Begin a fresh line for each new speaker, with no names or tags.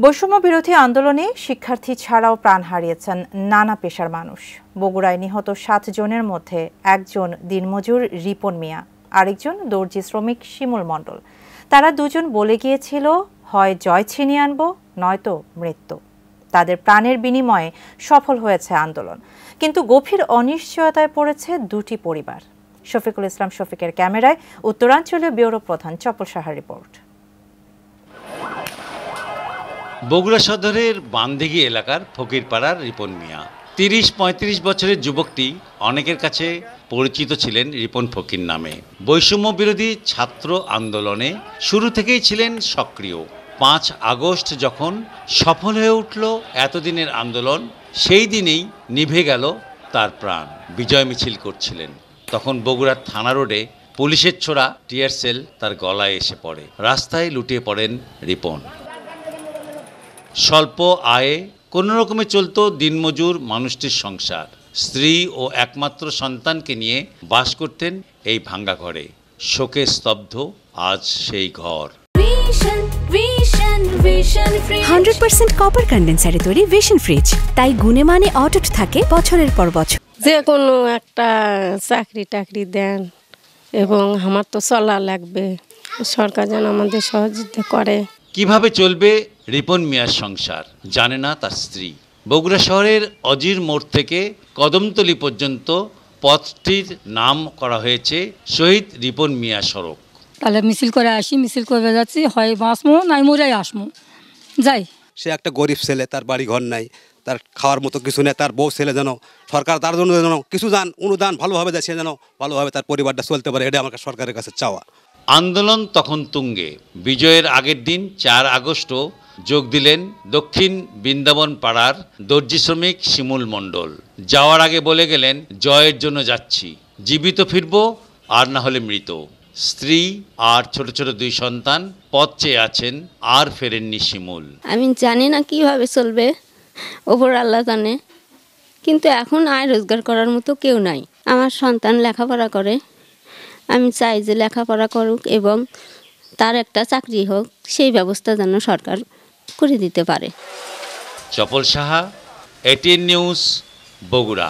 বৈষম্য বিরোধী আন্দোলনে শিক্ষার্থী ছাড়াও প্রাণ হারিয়েছেন নানা পেশার মানুষ। বগুড়ায় নিহত ৭ জনের মধ্যে একজন দিনমজুর রিপন মিয়া, আরেকজন দর্জি শ্রমিক শিমুল মণ্ডল। তারা দুজন বলে গিয়েছিল, হয় জয় ছিনিয়ে আনবো, নয়তো মৃত্যু। তাদের প্রাণের বিনিময়ে সফল হয়েছে আন্দোলন, কিন্তু গভীর অনিশ্চয়তায় পড়েছে দুটি পরিবার। শফিকুল ইসলাম শফিকের ক্যামেরায় উত্তরাঞ্চলীয় ব্যুরো প্রধান চপল সাহার রিপোর্ট।
বগুড়া সদরের বান্দিঘি এলাকার ফকিরপাড়ার রিপন মিয়া ৩০-৩৫ বছরের যুবকটি অনেকের কাছে পরিচিত ছিলেন রিপন ফকির নামে। বৈষম্য বিরোধী ছাত্র আন্দোলনে শুরু থেকেই ছিলেন সক্রিয়। ৫ আগস্ট যখন সফল হয়ে উঠল এতদিনের আন্দোলন, সেই দিনেই নিভে গেল তার প্রাণ। বিজয় মিছিল করছিলেন, তখন বগুড়ার থানা রোডে পুলিশের ছোড়া টিয়ার সেল তার গলায় এসে পড়ে। রাস্তায় লুটিয়ে পড়েন রিপন। স্বল্প আয়ে কোনো রকমে চলত দিনমজুর মানুষটির সংসার। স্ত্রী ও একমাত্র সন্তানকে নিয়ে বাস করতেন এই ভাঙ্গা ঘরে। শোকে স্তব্ধ আজ সেই ঘর।
100% কপার কন্ডেন্সারে তৈরি ভিশন ফ্রিজ, তাই গুণে মানে অটুট থাকে বছরের পর বছর।
যে কোনো একটা চাকরি টাকরি দেন, এবং আমার তো চলা লাগবে, সরকার যেন আমাদের সহযোগিতা করে।
কিভাবে চলবে রিপন মিয়ার সংসার জানে না তার স্ত্রী। বগুড়া শহরের অজির মোড় থেকে কদমতলী পর্যন্ত পথটির নাম করা হয়েছে শহীদ রিপন মিয়া সড়ক।
তাহলে মিছিল করে আসি, মিছিল করে যাচ্ছি, হয় বাঁচমো নাই মজাই আসমো যাই।
সে একটা গরিব ছেলে, তার বাড়ি ঘর নাই, তার খাওয়ার মতো কিছু নেই। তার বউ ছেলে যেন সরকার তার জন্য যেন কিছু অনুদান ভালোভাবে দেয়, সে যেন ভালোভাবে তার পরিবারটা চলতে পারে, এটা আমার সরকারের কাছে চাওয়া।
আন্দোলন তখন তুঙ্গে। বিজয়ের আগের দিন ৪ আগস্টও যোগ দিলেন দক্ষিণ বৃন্দাবন পাড়ার দর্জি শ্রমিক শিমুল মণ্ডল। যাওয়ার আগে বলে গেলেন, জয়ের জন্য যাচ্ছি, জীবিত ফিরব আর না হলে মৃত। স্ত্রী আর ছোট ছোট 2 সন্তান পথ চেয়ে আছেন, আর ফেরেননি শিমুল।
আমি জানি না কিভাবে চলবে, ওপর আল্লাহ জানে, কিন্তু এখন আয় রোজগার করার মতো কেউ নাই। আমার সন্তান লেখাপড়া করে, আমি চাই যে লেখাপড়া করুক এবং তার একটা চাকরি হোক, সেই ব্যবস্থা যেন সরকার করে দিতে পারে।
চপল সাহা, ATN নিউজ, বগুড়া।